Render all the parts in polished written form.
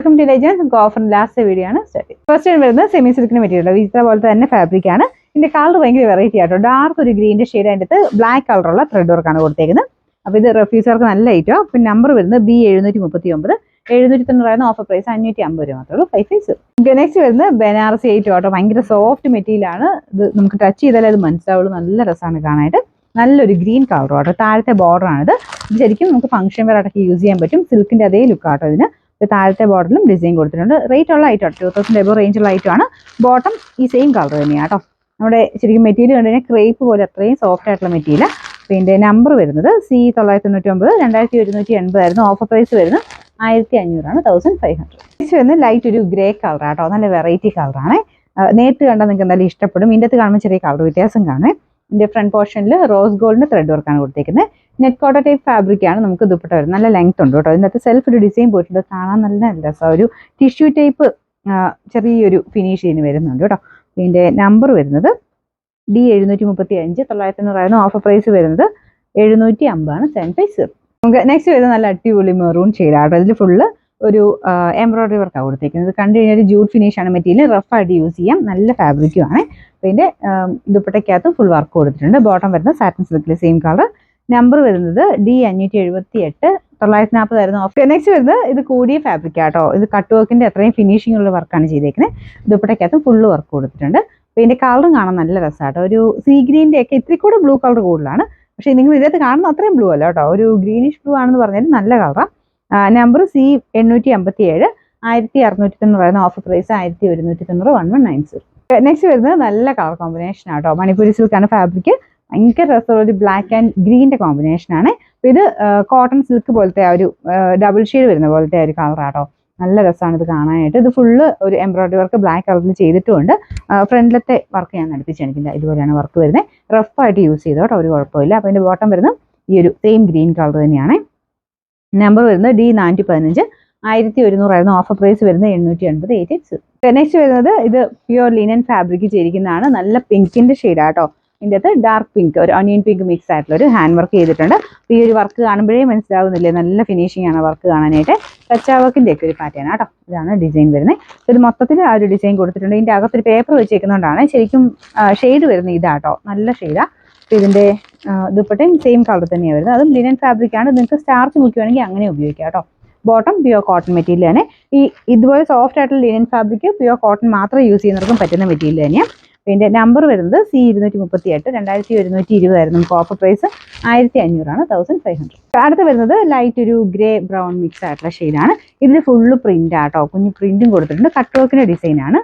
Welcome to legends. Offer last video ആണ് start. First വരുന്നത് semi സിൽക്കിന് മെറ്റീരിയൽ വിചിത്ര പോലത്തെ തന്നെ ഫാബ്രിക് ആണ്. ഇതിന്റെ കളർ ഭയങ്കര വെറൈറ്റി ആട്ടോ. ഡാർക്ക് ഒരു ഗ്രീനിന്റെ ഷെയ്ഡ് അതിൻ്റെ അടുത്ത് ബ്ലാക്ക് കളറുള്ള ത്രെഡ് വർക്കാണ് കൊടുത്തേക്കുന്നത്. അപ്പോൾ ഇത് റെഫ്യൂസർക്ക് നല്ല ഐറ്റോ. പിന്നെ നമ്പർ വരുന്നത് B739 790 ഓഫർ പ്രൈസ് 550 രൂപ മാത്രമേ ഉള്ളൂ. 5 നെക്സ്റ്റ് വരുന്നത് ബനാറസി ഐറ്റം ആട്ടോ. ഭയങ്കര സോഫ്റ്റ് മെറ്റീരിയൽ ആണ്. ഇത് നമുക്ക് ടച്ച് ചെയ്താലേ അത് മനസ്സിലാവുള്ളൂ. നല്ല രസമാണ് കാണാനായിട്ട്. നല്ലൊരു ഗ്രീൻ കളറും ആട്ടോ. താഴത്തെ ബോർഡർ ആണിത്. ഇത് ശരിക്കും നമുക്ക് ഫംഗ്ഷൻ വെയർ ആയിട്ടൊക്കെ യൂസ് ചെയ്യാൻ പറ്റും. സിൽക്കിന്റെ അതേ ലുക്ക് ആട്ടോ ഇതിന്. താഴത്തെ ബോർഡറിലും ഡിസൈൻ കൊടുത്തിട്ടുണ്ട്. റേറ്റ് ഉള്ള ഐറ്റം 2000 എബോ റേഞ്ചുള്ള ഐറ്റം ആണ്. ബോട്ടം ഈ സെയിം കളർ തന്നെയാണ് കേട്ടോ. നമ്മുടെ ശരിക്കും മെറ്റീരിയൽ കണ്ടു കഴിഞ്ഞാൽ ക്രേപ്പ് പോലെ അത്രയും സോഫ്റ്റ് ആയിട്ടുള്ള മെറ്റീരിയൽ. പിന്നെ നമ്പർ വരുന്നത് C999 2180 ആയിരുന്നു. ഓഫർ പ്രൈസ് വരുന്നത് 1500 ആണ്. 1500. നെക്സ്റ്റ് വരുന്നത് ലൈറ്റ് ഒരു ഗ്രേ കളർ ആട്ടോ. നല്ല വെറൈറ്റി കളറാണ്. നേരിട്ട് കണ്ടാൽ നിങ്ങൾക്ക് എന്തായാലും ഇഷ്ടപ്പെടും. ഇതിൻ്റെ അകത്ത് കാണുമ്പോൾ ചെറിയ കളർ വ്യത്യാസം കാണേ. ഇതിന്റെ ഫ്രണ്ട് പോർഷനിൽ റോസ് ഗോൾഡിന്റെ ത്രെഡ് വർക്കാണ് കൊടുത്തേക്കുന്നത്. നെറ്റ് കോട്ട ടൈപ്പ് ഫാബ്രിക് ആണ് നമുക്ക് ദുപ്പട്ട വരുന്നത്. നല്ല ലെങ്ത് ഉണ്ട് കേട്ടോ. ഇതിനകത്ത് സെൽഫ് ഒരു ഡിസൈൻ പോയിട്ടുണ്ട്. കാണാൻ നല്ല രസമാണ്. ഒരു ടിഷ്യൂ ടൈപ്പ് ചെറിയൊരു ഫിനിഷ് ഇതിന് വരുന്നുണ്ട് കേട്ടോ. ഇതിന്റെ നമ്പർ വരുന്നത് D735 900 ഓഫർ പ്രൈസ് വരുന്നത് 750 ആണ്. 750. നമുക്ക് നെക്സ്റ്റ് വരുന്നത് നല്ല അടിപൊളി മെറൂൺ ഷെയ്ഡാട്ടോ. ഇതിൽ ഫുള്ള് ഒരു എംബ്രോയിഡറി വർക്കാണ് കൊടുത്തേക്കുന്നത്. കണ്ടു കഴിഞ്ഞാൽ ഒരു ജൂട്ട് ഫിനിഷ് ആണ് മെറ്റീരിയൽ. റഫായിട്ട് യൂസ് ചെയ്യാം. നല്ല ഫാബ്രിക്കും ആണ്. ഇതിന്റെ ദുപ്പട്ടയ്ക്കകത്തും ഫുൾ വർക്ക് കൊടുത്തിട്ടുണ്ട്. ബോട്ടം വരുന്നത് സാറ്റിൻ സിൽക്കിൽ സെയിം കളർ. നമ്പർ വരുന്നത് D578 940 ആയിരുന്നു ഓഫർ. നെക്സ്റ്റ് വരുന്നത് ഇത് കൂടിയ ഫാബ്രിക് ആട്ടോ. ഇത് കട്ട് വർക്കിന്റെ അത്രയും ഫിനിഷിംഗ് ഉള്ള വർക്കാണ് ചെയ്തേക്കുന്നത്. ദുപ്പട്ടയ്ക്കകത്തും ഫുള്ള് വർക്ക് കൊടുത്തിട്ടുണ്ട്. അപ്പോൾ ഇതിന്റെ കളറും കാണാൻ നല്ല രസമാട്ടോ. ഒരു സീ ഗ്രീനിന്റെ ഒക്കെ ഇത്തിരി കൂടെ ബ്ലൂ കളർ കൂടുതലാണ്. പക്ഷേ നിങ്ങൾ ഇതിനകത്ത് കാണുന്ന അത്രയും ബ്ലൂ അല്ല കേട്ടോ. ഒരു ഗ്രീനിഷ് ബ്ലൂ ആണെന്ന് പറഞ്ഞാൽ നല്ല കളറാണ്. Number C857 1690 offer price 1190 1190. Next വരുന്നത് നല്ല കളർ കോമ്പിനേഷൻ ആട്ടോ. മണിപ്പൂരി സിൽക്കാണ് ഫാബ്രിക്. ഭയങ്കര രസമുള്ള ഒരു ബ്ലാക്ക് ആൻഡ് ഗ്രീൻ്റെ കോമ്പിനേഷൻ ആണ്. ഇത് കോട്ടൺ സിൽക്ക് പോലത്തെ ആ ഒരു ഡബിൾ ഷെയ്ഡ് വരുന്ന പോലത്തെ ഒരു കളർ ആട്ടോ. നല്ല രസമാണ് ഇത് കാണാനായിട്ട്. ഇത് ഫുള്ള് ഒരു എംബ്രോയിഡറി വർക്ക് ബ്ലാക്ക് കളറിൽ ചെയ്തിട്ടുമുണ്ട്. ഫ്രണ്ടിലത്തെ വർക്ക് ഞാൻ നടത്തിച്ച് എനിക്കില്ല. ഇതുപോലെയാണ് വർക്ക് വരുന്നത്. റഫായിട്ട് യൂസ് ചെയ്തോ കേട്ടോ. ഒരു കുഴപ്പമില്ല. അപ്പോൾ ഇതിൻ്റെ ബോട്ടം വരുന്നത് ഈ ഒരു സെയിം ഗ്രീൻ കളർ തന്നെയാണ്. നമ്പർ വരുന്നത് D415 1100 ആയിരുന്നു. ഓഫർ പ്രൈസ് വരുന്നത് 880 886. നെക്സ്റ്റ് വരുന്നത് ഇത് പ്യുവർ ലിനൻ ഫാബ്രിക് ചെയ്തിരിക്കുന്നതാണ്. നല്ല പിങ്കിന്റെ ഷെയ്ഡാട്ടോ. ഇതിൻ്റെ അകത്ത് ഡാർക്ക് പിങ്ക് ഒരു ഒനിയൻ പിങ്ക് മിക്സ് ആയിട്ടുള്ള ഒരു ഹാൻഡ് വർക്ക് ചെയ്തിട്ടുണ്ട്. അപ്പോൾ ഈ ഒരു വർക്ക് കാണുമ്പോഴേ മനസ്സിലാവുന്നില്ലേ, നല്ല ഫിനിഷിംഗ് ആണ് വർക്ക് കാണാനായിട്ട്. കച്ചാ വർക്കിൻ്റെ ഒക്കെ ഒരു പാറ്റേൺ ആട്ടോ. ഇതാണ് ഡിസൈൻ വരുന്നത്. ഇത് മൊത്തത്തിൽ ആ ഒരു ഡിസൈൻ കൊടുത്തിട്ടുണ്ട്. ഇതിൻ്റെ അകത്തൊരു പേപ്പർ വെച്ചേക്കുന്നതുകൊണ്ടാണ് ശരിക്കും ഷെയ്ഡ് വരുന്നത് ഇതാട്ടോ. നല്ല ഷെയ്ഡാണ്. അപ്പോൾ ഇതിൻ്റെ ദുപ്പട്ടയും സെയിം കളർ തന്നെയാണ് വരുന്നത്. അതും ലിനൻ ഫാബ്രിക് ആണ്. നിങ്ങൾക്ക് സ്റ്റാർച്ച് മുക്കുകയാണെങ്കിൽ അങ്ങനെ ഉപയോഗിക്കാം കേട്ടോ. ബോട്ടം പ്യുവർ കോട്ടൺ മെറ്റീരിയൽ തന്നെ. ഈ ഇതുപോലെ സോഫ്റ്റ് ആയിട്ടുള്ള ലിനൻ ഫാബ്രിക് പ്യുവർ കോട്ടൺ മാത്രം യൂസ് ചെയ്യുന്നവർക്കും പറ്റുന്ന മെറ്റീരിയൽ തന്നെയാണ്. പിന്നെ നമ്പർ വരുന്നത് C238 2120 ആയിരുന്നു. നമുക്ക് ഓഫർ പ്രൈസ് 1500 ആണ്. 1500. അടുത്ത് വരുന്നത് ലൈറ്റ് ഒരു ഗ്രേ ബ്രൗൺ മിക്സ് ആയിട്ടുള്ള ഷെയ്ഡാണ്. ഇതിൽ ഫുള്ള് പ്രിന്റ് ആട്ടോ. കുഞ്ഞു പ്രിന്റും കൊടുത്തിട്ടുണ്ട്. കട്ട് വർക്കിന്റെ ഡിസൈനാണ്.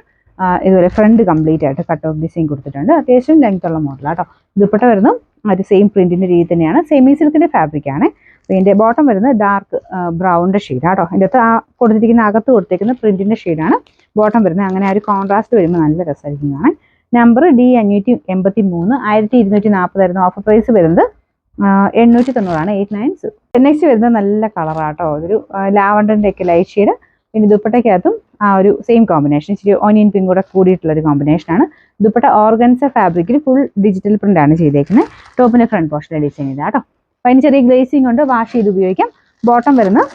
ഇതുപോലെ ഫ്രണ്ട് കംപ്ലീറ്റ് ആയിട്ട് കട്ട് വർക്ക് ഡിസൈൻ കൊടുത്തിട്ടുണ്ട്. അത്യാവശ്യം ലെങ്ത് ഉള്ള മോഡലാട്ടോ. ദുപ്പട്ട വരുന്നത് ഒരു സെയിം പ്രിന്റിന്റെ രീതി തന്നെയാണ്. സെമി സിൽക്കിന്റെ ഫാബ്രിക് ആണ്. ഇതിന്റെ ബോട്ടം വരുന്നത് ഡാർക്ക് ബ്രൗണിന്റെ ഷെയ്ഡാട്ടോ. ഇതിൻ്റെ അകത്ത് കൊടുത്തിരിക്കുന്ന അകത്ത് കൊടുത്തിരിക്കുന്ന പ്രിന്റിന്റെ ഷെയ്ഡാണ് ബോട്ടം വരുന്നത്. അങ്ങനെ ആ ഒരു കോൺട്രാസ്റ്റ് വരുമ്പോൾ നല്ല രസമായിരിക്കും കാണാൻ. നമ്പർ D583 1240 ആയിരുന്നു. ഓഫർ പ്രൈസ് വരുന്നത് 890 ആണ്. 890. നെക്സ്റ്റ് വരുന്നത് നല്ല കളറാട്ടോ. ഒരു ലാവണ്ടറിന്റെ ഒക്കെ ലൈറ്റ് ഷെയ്ഡ്. പിന്നെ ദുപ്പട്ടയ്ക്കകത്തും ആ ഒരു സെയിം കോമ്പിനേഷൻ, ഇച്ചിരി ഓനിയൻ പിങ്ക് കൂടെ കൂടിയിട്ടുള്ള ഒരു കോമ്പിനേഷനാണ്. ദുപ്പട്ട ഓർഗൻസ ഫാബ്രിക്കിൽ ഫുൾ ഡിജിറ്റൽ പ്രിന്റ് ആണ് ചെയ്തേക്കുന്നത്. ടോപ്പിന്റെ ഫ്രണ്ട് പോർഷനിലെ ഡിസൈൻ ഇതാട്ടോ. അപ്പോൾ അതിന് ചെറിയ ഗ്ലേസിംഗ് കൊണ്ട് വാഷ് ചെയ്ത് ഉപയോഗിക്കാം. ബോട്ടം വരുന്നത്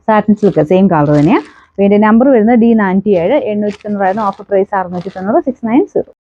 സാറ്റിൻ സിൽക്ക് സെയിം കളർ തന്നെയാണ്. പിന്നെ നമ്പർ വരുന്നത് D407 890 ആയിരുന്നു. Offer price 690 690.